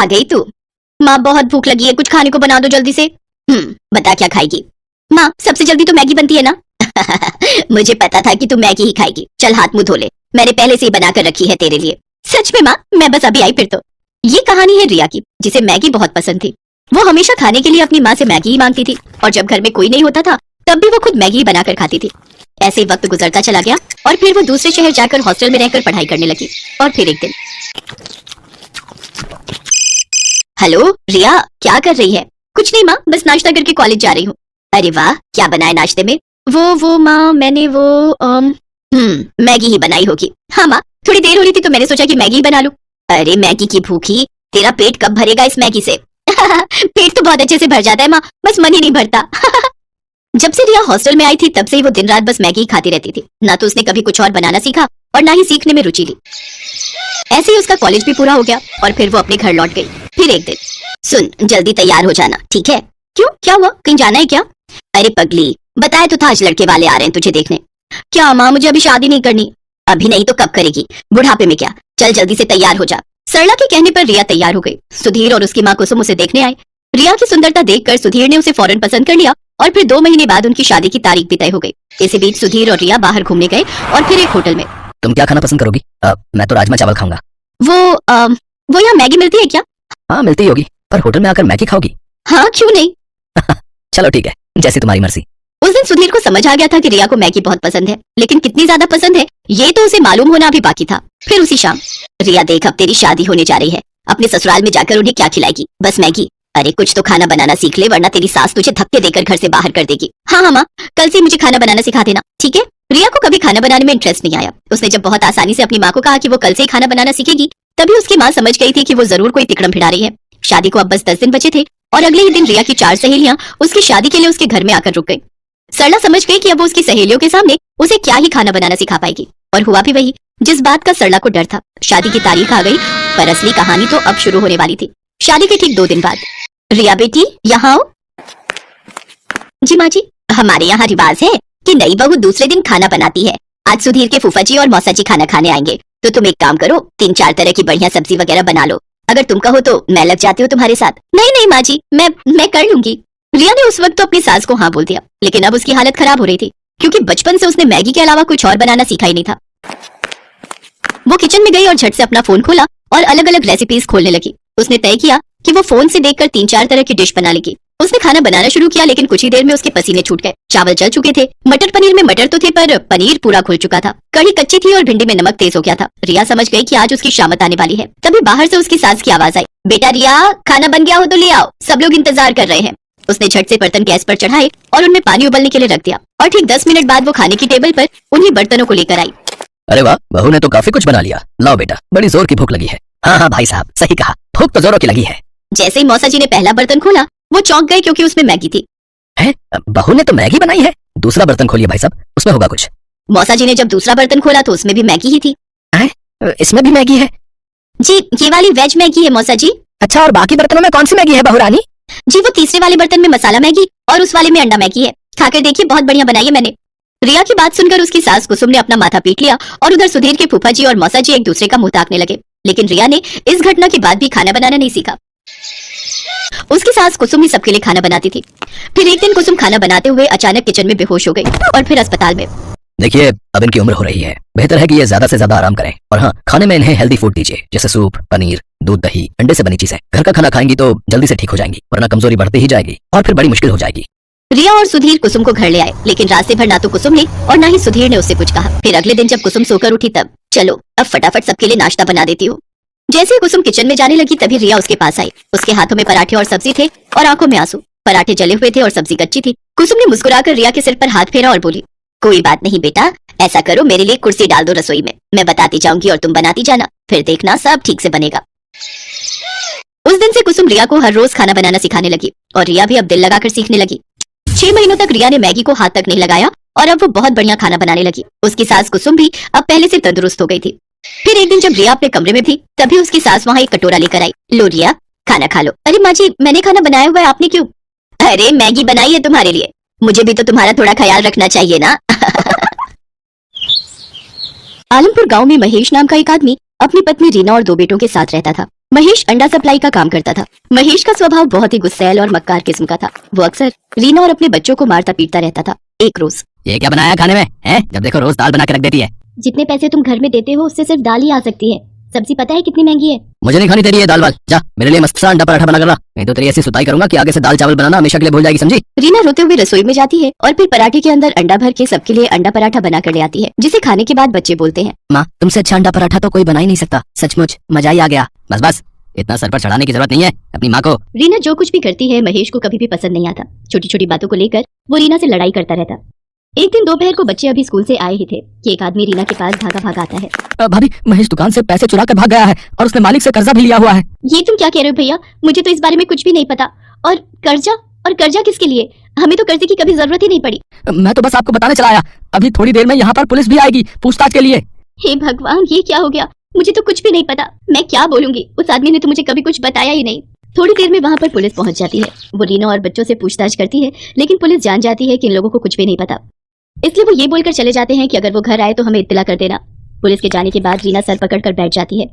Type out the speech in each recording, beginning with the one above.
आ गई तू। माँ बहुत भूख लगी है, कुछ खाने को बना दो जल्दी से। बता क्या खाएगी? माँ सबसे जल्दी तो मैगी बनती है ना। मुझे पता था कि तू मैगी ही खाएगी। चल हाथ मुंह धो ले, मैंने पहले से ही बनाकर रखी है तेरे लिए। सच में माँ, मैं बस अभी आई फिर तो। ये कहानी है रिया की, जिसे मैगी बहुत पसंद थी। वो हमेशा खाने के लिए अपनी माँ से मैगी ही मांगती थी और जब घर में कोई नहीं होता था तब भी वो खुद मैगी ही बनाकर खाती थी। ऐसे ही वक्त गुजरता चला गया और फिर वो दूसरे शहर जाकर हॉस्टल में रहकर पढ़ाई करने लगी। और फिर एक दिन, हेलो रिया, क्या कर रही है? कुछ नहीं माँ, बस नाश्ता करके कॉलेज जा रही हूँ। अरे वाह, क्या बनाए नाश्ते में? वो माँ, मैंने मैगी ही बनाई होगी। हाँ माँ, थोड़ी देर हो रही थी तो मैंने सोचा कि मैगी ही बना लूं। अरे मैगी की भूखी, तेरा पेट कब भरेगा इस मैगी से? पेट तो बहुत अच्छे से भर जाता है माँ, बस मन ही नहीं भरता। जब से रिया हॉस्टल में आई थी तब से ही वो दिन रात बस मैगी ही खाती रहती थी। ना तो उसने कभी कुछ और बनाना सीखा और ना ही सीखने में रुचि ली। ऐसे ही उसका कॉलेज भी पूरा हो गया और फिर वो अपने घर लौट गई। फिर एक दिन, सुन जल्दी तैयार हो जाना, ठीक है? क्यों, क्या हुआ? कहीं जाना है क्या? अरे पगली, बताया तो था आज लड़के वाले आ रहे हैं तुझे देखने। क्या माँ, मुझे अभी शादी नहीं करनी। अभी नहीं तो कब करेगी? बुढ़ापे में क्या। चल जल्दी से तैयार हो जा। सरला के कहने पर रिया तैयार हो गई। सुधीर और उसकी माँ कुसुम उसे देखने आए। रिया की सुंदरता देखकर सुधीर ने उसे फौरन पसंद कर लिया और फिर 2 महीने बाद उनकी शादी की तारीख भी तय हो गई। इसी बीच सुधीर और रिया बाहर घूमने गए और फिर एक होटल में। तुम क्या खाना पसंद करोगी? मैं तो राजमा चावल खाऊंगा। वो यहाँ मैगी मिलती है क्या? हाँ मिलती होगी, पर होटल में आकर मैगी खाओगी? हाँ, क्यों नहीं। चलो ठीक है, जैसी तुम्हारी मर्जी। उस दिन सुधीर को समझ आ गया था कि रिया को मैगी बहुत पसंद है, लेकिन कितनी ज्यादा पसंद है ये तो उसे मालूम होना भी बाकी था। फिर उसी शाम, रिया देख अब तेरी शादी होने जा रही है, अपने ससुराल में जाकर उन्हें क्या खिलाएगी? बस मैगी? अरे कुछ तो खाना बनाना सीख ले, वरना तेरी सास तुझे धक्के देकर घर से बाहर कर देगी। हाँ माँ, कल से मुझे खाना बनाना सिखा देना, ठीक है? रिया को कभी खाना बनाने में इंटरेस्ट नहीं आया। उसने जब बहुत आसानी से अपनी माँ को कहा कि वो कल से ही खाना बनाना सीखेगी, तभी उसकी माँ समझ गई थी कि वो जरूर कोई तिकड़म भिड़ा रही है। शादी को अब बस 10 दिन बचे थे और अगले ही दिन रिया की 4 सहेलियां उसकी शादी के लिए उसके घर में आकर रुक गई। सरला समझ गई कि अब वो उसकी सहेलियों के सामने उसे क्या ही खाना बनाना सिखा पाएगी, और हुआ भी वही जिस बात का सरला को डर था। शादी की तारीख आ गई, पर असली कहानी तो अब शुरू होने वाली थी। शादी के ठीक 2 दिन बाद, रिया बेटी यहाँ आओ। जी माँ जी। हमारे यहाँ रिवाज है कि नई बहू दूसरे दिन खाना बनाती है। आज सुधीर के फूफा जी और मौसा जी खाना खाने आएंगे, तो तुम एक काम करो, 3-4 तरह की बढ़िया सब्जी वगैरह बना लो। अगर तुम कहो तो मैं लग जाती हूँ तुम्हारे साथ। नहीं नहीं माँ जी, मैं कर लूंगी। रिया ने उस वक्त तो अपनी सास को हाँ बोल दिया, लेकिन अब उसकी हालत खराब हो रही थी क्योंकि बचपन से उसने मैगी के अलावा कुछ और बनाना सीखा ही नहीं था। वो किचन में गई और झट से अपना फोन खोला और अलग अलग रेसिपीज खोलने लगी। उसने तय किया कि वो फोन से देखकर 3-4 तरह की डिश बना लेगी। उसने खाना बनाना शुरू किया, लेकिन कुछ ही देर में उसके पसीने छूट गए। चावल जल चुके थे, मटर पनीर में मटर तो थे पर पनीर पूरा खुल चुका था, कढ़ी कच्ची थी और भिंडी में नमक तेज हो गया था। रिया समझ गई कि आज उसकी शामत आने वाली है। तभी बाहर से उसकी सास की आवाज आई, बेटा रिया, खाना बन गया हो तो ले आओ, सब लोग इंतजार कर रहे हैं। उसने झट से बर्तन गैस पर चढ़ाए और उनमें पानी उबलने के लिए रख दिया और ठीक 10 मिनट बाद वो खाने की टेबल पर उन्हीं बर्तनों को लेकर आई। अरे वाह, बहू ने तो काफी कुछ बना लिया। लाओ बेटा, बड़ी जोर की भूख लगी है। हाँ हाँ भाई साहब, सही कहा, भूख तो जोरों की लगी है। जैसे ही मौसा जी ने पहला बर्तन खोला, वो चौंक गए क्योंकि उसमें मैगी थी। है, बहू ने तो मैगी बनाई है? दूसरा बर्तन खोलिए भाई साहब, उसमें होगा कुछ। मौसा जी ने जब दूसरा बर्तन खोला तो उसमें भी मैगी ही थी। इसमें भी मैगी है? जी, ये वाली वेज मैगी है मौसा जी। अच्छा, और बाकी बर्तनों में कौन सी मैगी है बहू रानी? जी, वो तीसरे वाले बर्तन में मसाला मैगी और उस वाले में अंडा मैगी है। खाकर देखिए, बहुत बढ़िया बनाई है मैंने। रिया की बात सुनकर उसकी सास कुसुम ने अपना माथा पीट लिया और उधर सुधीर के फूफा जी और मौसा जी एक दूसरे का मुंह ताकने लगे। लेकिन रिया ने इस घटना के बाद भी खाना बनाना नहीं सीखा। उसकी सास कुसुम ही सबके लिए खाना बनाती थी। फिर एक दिन कुसुम खाना बनाते हुए अचानक किचन में बेहोश हो गई और फिर अस्पताल में। देखिए, अब इनकी उम्र हो रही है, बेहतर है कि ये ज्यादा से ज्यादा आराम करें। और हाँ, खाने में इन्हें हेल्दी फूड दीजिए, जैसे सूप, पनीर, दूध, दही, अंडे से बनी चीजें। घर का खाना खाएंगी तो जल्दी से ठीक हो जाएंगी, वरना कमजोरी बढ़ती ही जाएगी और फिर बड़ी मुश्किल हो जाएगी। रिया और सुधीर कुसुम को घर ले आए, लेकिन रास्ते भर ना तो कुसुम ने और ना ही सुधीर ने उससे कुछ कहा। फिर अगले दिन जब कुसुम सोकर उठी तब, चलो अब फटाफट सबके लिए नाश्ता बना देती हूँ। जैसे ही कुसुम किचन में जाने लगी तभी रिया उसके पास आई। उसके हाथों में पराठे और सब्जी थे और आंखों में आंसू। पराठे जले हुए थे और सब्जी कच्ची थी। कुसुम ने मुस्कुराकर रिया के सिर पर हाथ फेरा और बोली, कोई बात नहीं बेटा, ऐसा करो, मेरे लिए कुर्सी डाल दो रसोई में, मैं बताती जाऊंगी और तुम बनाती जाना, फिर देखना सब ठीक से बनेगा। उस दिन से कुसुम रिया को हर रोज खाना बनाना सिखाने लगी और रिया भी अब दिल लगाकर सीखने लगी। 6 महीनों तक रिया ने मैगी को हाथ तक नहीं लगाया और अब वो बहुत बढ़िया खाना बनाने लगी। उसकी सास कुसुम भी अब पहले से तंदुरुस्त हो गई थी। फिर एक दिन जब रिया अपने कमरे में थी तभी उसकी सास वहाँ एक कटोरा लेकर आई। लो रिया, खाना खा लो। अरे माँ जी, मैंने खाना बनाया हुआ है, आपने क्यों? अरे मैगी बनाई है तुम्हारे लिए, मुझे भी तो तुम्हारा थोड़ा ख्याल रखना चाहिए ना। आलमपुर गांव में महेश नाम का एक आदमी अपनी पत्नी रीना और 2 बेटों के साथ रहता था। महेश अंडा सप्लाई का काम करता था। महेश का स्वभाव बहुत ही गुस्सैल और मक्कार किस्म का था। वो अक्सर रीना और अपने बच्चों को मारता पीटता रहता था। एक रोज, ये क्या बनाया खाने में है? जब देखो रोज दाल बना के रख देती है। जितने पैसे तुम घर में देते हो उससे सिर्फ दाल ही आ सकती है। सब्जी पता है कितनी महंगी है? मुझे नहीं खानी तेरी ये दाल वाल। जा मेरे लिए मस्त सा अंडा पराठा बना कर ला, नहीं तो तेरी ऐसी सुताई करूंगा कि आगे से दाल चावल बनाना हमेशा के लिए भूल जाएगी, समझी? रीना रोते हुए रसोई में जाती है और फिर पराठे के अंदर अंडा भर के सबके लिए अंडा पराठा बना कर ले आती है, जिसे खाने के बाद बच्चे बोलते हैं, माँ तुमसे अच्छा अंडा पराठा तो कोई बना ही नहीं सकता, सचमुच मजा ही आ गया। बस बस इतना सर पर चढ़ाने की जरूरत नहीं है अपनी माँ को। रीना जो कुछ भी करती है महेश को कभी भी पसंद नहीं आता। छोटी छोटी बातों को लेकर वो रीना से लड़ाई करता रहता। एक दिन दोपहर को बच्चे अभी स्कूल से आए ही थे कि एक आदमी रीना के पास भागा भागा आता है। भाभी महेश दुकान से पैसे चुरा कर भाग गया है और उसने मालिक से कर्जा भी लिया हुआ है। ये तुम क्या कह रहे हो भैया? मुझे तो इस बारे में कुछ भी नहीं पता। और कर्जा किसके लिए? हमें तो कर्जे की कभी जरूरत ही नहीं पड़ी। मैं तो बस आपको बताने चला आया, अभी थोड़ी देर में यहाँ पर पुलिस भी आएगी पूछताछ के लिए। हे भगवान, ये क्या हो गया? मुझे तो कुछ भी नहीं पता। मैं क्या बोलूंगी? उस आदमी ने तो मुझे कभी कुछ बताया ही नहीं। थोड़ी देर में वहाँ पर पुलिस पहुंच जाती है। वो रीना और बच्चों से पूछताछ करती है, लेकिन पुलिस जान जाती है कि इन लोगों को कुछ भी नहीं पता। इसलिए वो ये बोलकर चले जाते हैं कि अगर वो घर आए तो हमें इत्तला कर देना। पुलिस के जाने के बाद रीना सर पकड़कर बैठ जाती है।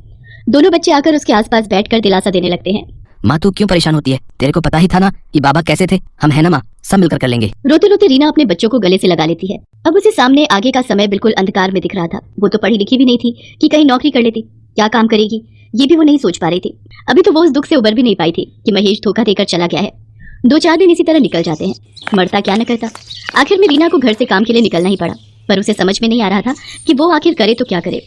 दोनों बच्चे आकर उसके आसपास बैठकर दिलासा देने लगते हैं। माँ तू क्यों परेशान होती है? तेरे को पता ही था ना कि बाबा कैसे थे। हम है ना माँ, सब मिलकर कर लेंगे। रोते रोते रीना अपने बच्चों को गले से लगा लेती है। अब उसे सामने आगे का समय बिल्कुल अंधकार में दिख रहा था। वो तो पढ़ी लिखी भी नहीं थी कि कहीं नौकरी कर लेती। क्या काम करेगी ये भी वो नहीं सोच पा रही थी। अभी तो वो उस दुख से उबर भी नहीं पाई थी कि महेश धोखा देकर चला गया है। 2-4 दिन इसी तरह निकल जाते हैं। मरता क्या न करता। आखिर में रीना को घर से काम के लिए निकलना ही पड़ा, पर उसे समझ में नहीं आ रहा था कि वो आखिर करे तो क्या करे।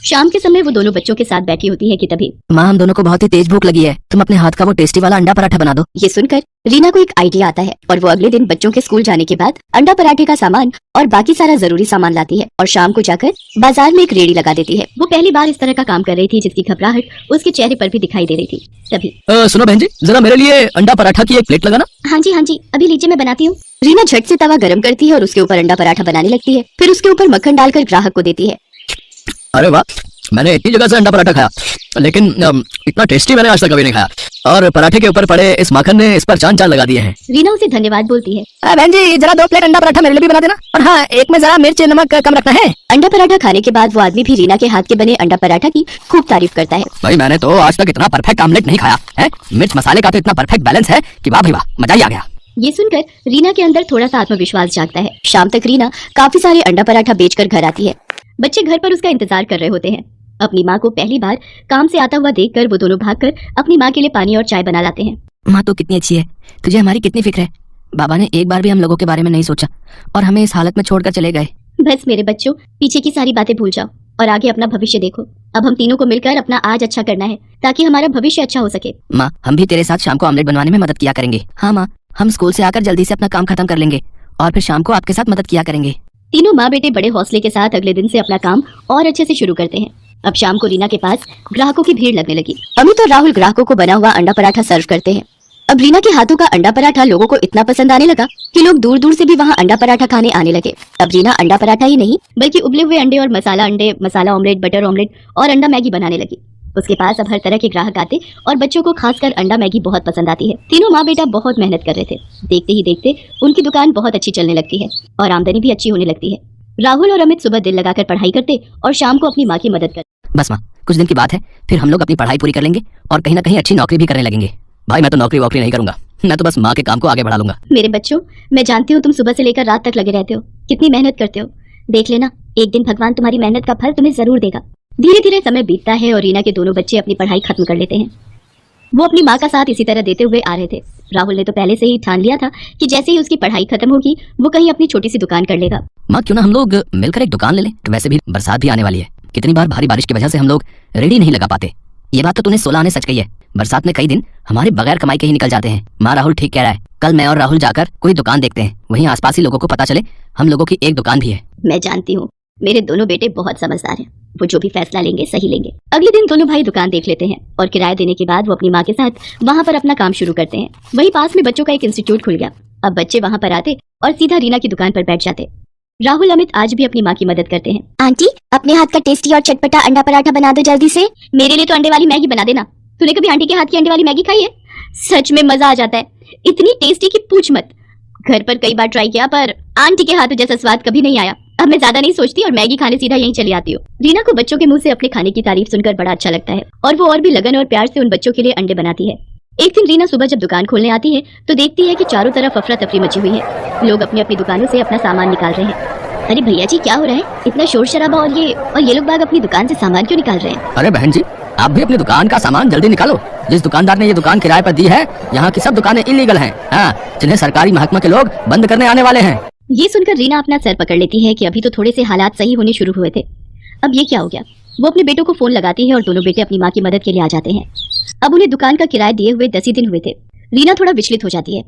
शाम के समय वो दोनों बच्चों के साथ बैठी होती है कि तभी, माँ हम दोनों को बहुत ही तेज भूख लगी है, तुम अपने हाथ का वो टेस्टी वाला अंडा पराठा बना दो। ये सुनकर रीना को एक आइडिया आता है और वो अगले दिन बच्चों के स्कूल जाने के बाद अंडा पराठे का सामान और बाकी सारा जरूरी सामान लाती है और शाम को जाकर बाजार में एक रेड़ी लगा देती है। वो पहली बार इस तरह का काम कर रही थी जिसकी घबराहट उसके चेहरे पर भी दिखाई दे रही थी। तभी सुनो बहन जी, जरा मेरे लिए अंडा पराठा की एक प्लेट लगाना। हाँ जी, अभी लीजिए मैं बनाती हूँ। रीना झट से तवा गरम करती है और उसके ऊपर अंडा पराठा बनाने लगती है। फिर उसके ऊपर मक्खन डालकर ग्राहक को देती है। अरे वाह, मैंने इतनी जगह से अंडा पराठा खाया, लेकिन इतना टेस्टी मैंने आज तक कभी नहीं खाया। और पराठे के ऊपर पड़े इस माखन ने इस पर चांद चांद लगा दिए हैं। रीना उसे धन्यवाद बोलती है। बहन जी जरा 2 प्लेट अंडा पराठा मेरे लिए भी बना देना, और हाँ एक में जरा मिर्च नमक कम रखना है। अंडा पराठा खाने के बाद वो आदमी भी रीना के हाथ के बने अंडा पराठा की खूब तारीफ करता है। भाई मैंने तो आज तक इतना परफेक्ट आमलेट नहीं खाया है। मिर्च मसाले का तो इतना परफेक्ट बैलेंस है कि वाह भाई वाह, मजा ही आ गया। ये सुनकर रीना के अंदर थोड़ा सा आत्मविश्वास जागता है। शाम तक रीना काफी सारे अंडा पराठा बेचकर घर आती है। बच्चे घर पर उसका इंतजार कर रहे होते हैं। अपनी माँ को पहली बार काम से आता हुआ देखकर वो दोनों भागकर अपनी माँ के लिए पानी और चाय बना लाते हैं। माँ तो कितनी अच्छी है, तुझे हमारी कितनी फिक्र है। बाबा ने एक बार भी हम लोगों के बारे में नहीं सोचा और हमें इस हालत में छोड़कर चले गए। बस मेरे बच्चों, पीछे की सारी बातें भूल जाओ और आगे अपना भविष्य देखो। अब हम तीनों को मिलकर अपना आज अच्छा करना है ताकि हमारा भविष्य अच्छा हो सके। माँ हम भी तेरे साथ शाम को ऑमलेट बनवाने में मदद किया करेंगे। हाँ माँ, हम स्कूल से आकर जल्दी से अपना काम खत्म कर लेंगे और फिर शाम को आपके साथ मदद किया करेंगे। तीनों माँ बेटे बड़े हौसले के साथ अगले दिन से अपना काम और अच्छे से शुरू करते हैं। अब शाम को रीना के पास ग्राहकों की भीड़ लगने लगी। अमित और राहुल ग्राहकों को बना हुआ अंडा पराठा सर्व करते हैं। अब रीना के हाथों का अंडा पराठा लोगों को इतना पसंद आने लगा कि लोग दूर दूर से भी वहाँ अंडा पराठा खाने आने लगे। अब रीना अंडा पराठा ही नहीं बल्कि उबले हुए अंडे और मसाला ऑमलेट, बटर ऑमलेट और अंडा मैगी बनाने लगी। उसके पास अब हर तरह के ग्राहक आते और बच्चों को खासकर अंडा मैगी बहुत पसंद आती है। तीनों माँ बेटा बहुत मेहनत कर रहे थे। देखते ही देखते उनकी दुकान बहुत अच्छी चलने लगती है और आमदनी भी अच्छी होने लगती है। राहुल और अमित सुबह दिल लगाकर पढ़ाई करते और शाम को अपनी माँ की मदद करते। बस माँ, कुछ दिन की बात है, फिर हम लोग अपनी पढ़ाई पूरी कर लेंगे और कहीं ना कहीं अच्छी नौकरी भी करने लगेंगे। भाई मैं तो नौकरी वोकरी नहीं करूंगा, मैं तो बस माँ के काम को आगे बढ़ा लूंगा। मेरे बच्चों, मैं जानती हूँ तुम सुबह से लेकर रात तक लगे रहते हो, कितनी मेहनत करते हो। देख लेना, एक दिन भगवान तुम्हारी मेहनत का फल तुम्हें जरूर देगा। धीरे धीरे समय बीतता है और रीना के दोनों बच्चे अपनी पढ़ाई खत्म कर लेते हैं। वो अपनी माँ का साथ इसी तरह देते हुए आ रहे थे। राहुल ने तो पहले से ही ठान लिया था कि जैसे ही उसकी पढ़ाई खत्म होगी वो कहीं अपनी छोटी सी दुकान कर लेगा। माँ क्यों ना हम लोग मिलकर एक दुकान ले लें? वैसे भी बरसात भी आने वाली है, कितनी बार भारी बारिश की वजह से हम लोग रेडी नहीं लगा पाते। ये बात तो तूने 16 आने सच कही है। बरसात में कई दिन हमारे बगैर कमाई के ही निकल जाते हैं। माँ राहुल ठीक कह रहा है, कल मैं और राहुल जाकर कोई दुकान देखते हैं, वहीं आसपास ही लोगों को पता चले हम लोगों की एक दुकान भी है। मैं जानती हूँ मेरे दोनों बेटे बहुत समझदार हैं, वो जो भी फैसला लेंगे सही लेंगे। अगले दिन दोनों भाई दुकान देख लेते हैं और किराया देने के बाद वो अपनी माँ के साथ वहाँ पर अपना काम शुरू करते हैं। वहीं पास में बच्चों का एक इंस्टीट्यूट खुल गया। अब बच्चे वहाँ पर आते और सीधा रीना की दुकान पर बैठ जाते। राहुल अमित आज भी अपनी माँ की मदद करते हैं। आंटी, अपने हाथ का टेस्टी और चटपटा अंडा पराठा बना दो जल्दी से। मेरे लिए तो अंडे वाली मैगी बना देना। तूने कभी आंटी के हाथ की अंडे वाली मैगी खाई है? सच में मजा आ जाता है, इतनी टेस्टी की पूछ मत। घर पर कई बार ट्राई किया पर आंटी के हाथों जैसा स्वाद कभी नहीं आया। अब मैं ज्यादा नहीं सोचती और मैगी खाने सीधा यहीं चली आती हूँ। रीना को बच्चों के मुंह से अपने खाने की तारीफ सुनकर बड़ा अच्छा लगता है और वो और भी लगन और प्यार से उन बच्चों के लिए अंडे बनाती है। एक दिन रीना सुबह जब दुकान खोलने आती है तो देखती है कि चारों तरफ अफरा तफरी मची हुई है। लोग अपनी अपनी दुकानों से अपना सामान निकाल रहे हैं। अरे भैया जी, क्या हो रहा है? इतना शोर शराबा और ये लोग बाग अपनी दुकान से सामान क्यों निकाल रहे हैं? अरे बहन जी, आप भी अपनी दुकान का सामान जल्दी निकालो। जिस दुकानदार ने ये दुकान किराए पर दी है, यहाँ की सब दुकानें इलीगल हैं। हाँ, जिन्हें सरकारी महकमा के लोग बंद करने आने वाले हैं। ये सुनकर रीना अपना सर पकड़ लेती है कि अभी तो थोड़े से हालात सही होने शुरू हुए थे, अब ये क्या हो गया। वो अपने बेटों को फोन लगाती है और दोनों बेटे अपनी माँ की मदद के लिए आ जाते हैं। अब उन्हें दुकान का किराया दिए हुए 10 ही दिन हुए थे। रीना थोड़ा विचलित हो जाती है।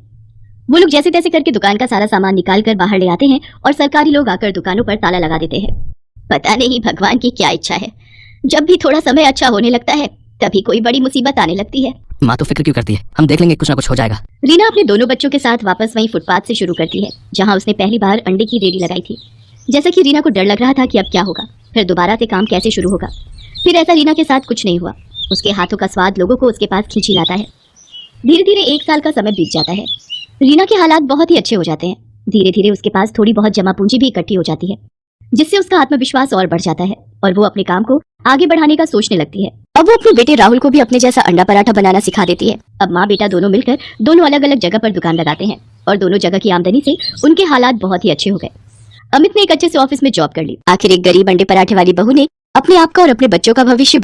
वो लोग जैसे तैसे करके दुकान का सारा सामान निकाल कर बाहर ले आते हैं और सरकारी लोग आकर दुकानों पर ताला लगा देते हैं। पता नहीं भगवान की क्या इच्छा है, जब भी थोड़ा समय अच्छा होने लगता है तभी कोई बड़ी मुसीबत आने लगती है। माँ तो फिक्र क्यों करती है, हम देख लेंगे, कुछ ना कुछ हो जाएगा। रीना अपने दोनों बच्चों के साथ वापस वहीं फुटपाथ से शुरू करती है जहां उसने पहली बार अंडे की रेडी लगाई थी। जैसा कि रीना को डर लग रहा था कि अब क्या होगा, फिर दोबारा से काम कैसे शुरू होगा, फिर ऐसा रीना के साथ कुछ नहीं हुआ। उसके हाथों का स्वाद लोगों को उसके पास खींची लाता है। धीरे धीरे 1 साल का समय बीत जाता है। रीना के हालात बहुत ही अच्छे हो जाते हैं। धीरे धीरे उसके पास थोड़ी बहुत जमा पूंजी भी इकट्ठी हो जाती है, जिससे उसका आत्मविश्वास और बढ़ जाता है और वो अपने काम को आगे बढ़ाने का सोचने लगती है। अब वो अपने बेटे राहुल को भी अपने जैसा अंडा पराठा बनाना सिखा देती है। अब माँ बेटा दोनों मिलकर दोनों अलग अलग जगह पर दुकान लगाते हैं और दोनों जगह की आमदनी से उनके हालात बहुत ही अच्छे हो गए। अमित ने एक अच्छे से ऑफिस में जॉब कर ली। आखिर एक गरीब अंडे पराठे वाली बहू ने अपने आप का और अपने बच्चों का भविष्य